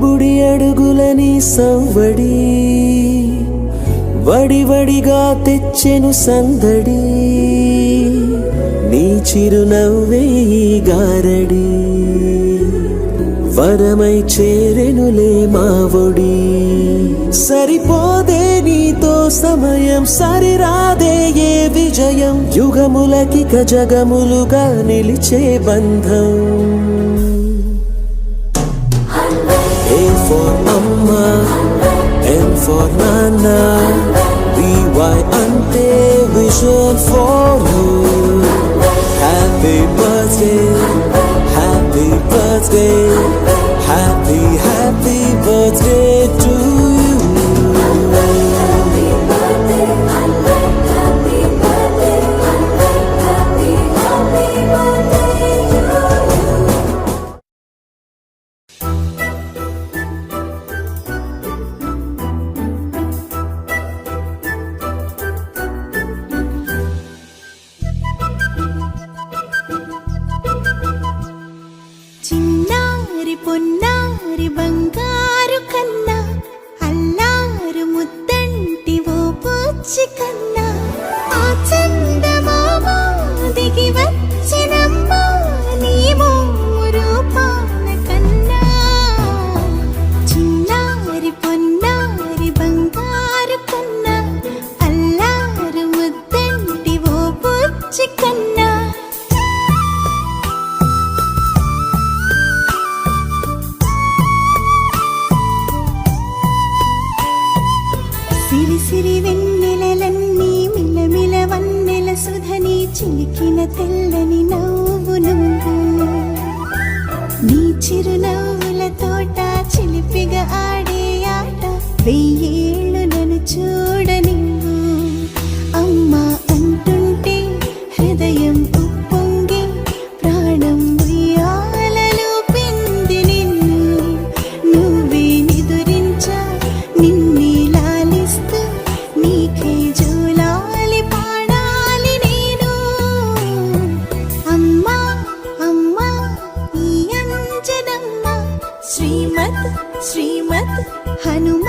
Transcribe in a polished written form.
బుడి అడుగులని సవ్వడి వడివడిగా తెచ్చెను సందడి నీ చిరునవ్వే ఈ గారడి వరమై చేరెనులే మా ఒడి సరిపోదే నీతో సమయం సరిరాదే ఏ విజయం యుగములకిక జగములుగా నిలిచే బంధం A for Amma, N for Nana, VY ante vision for you. Happy birthday, happy birthday, happy birthday to you. Happy birthday, happy birthday, happy birthday to you. చిన్నారి పొన్నారి బంగారు కన్నా అల్లారు ముద్దంటి ఓ పూచి కన్నా ఆ చందమామ దిగి వచ్చినమ్మా నీ రూపాల కన్నా చిన్నారి పొన్నారి బంగారు కన్నా అల్లారు ముద్దంటి ఓ పూచి కన్నా సిరి సిరి వెన్నెలలన్నీ మిలమిల వన్నెల సుధని చిలికిన తెల్లని నవ్వు నువ్వు నీ చిరునవ్వుల తోట చిలిపిగా ఆడే ఆట వెయ్యేళ్ళు నన్ను చూడ నువ్వు అమ్మా అంటుంటే హృదయం ఉప్పొంగి ప్రాణం ఉయ్యాలలో పిండి నిన్ను నువ్వే నిదురించా నిన్నే లాలిస్తూ నీకే జోలాలి పాడాలి నేను అమ్మా అమ్మా ఈ అంజనమ్మ శ్రీమత్ శ్రీమత్ హనుమ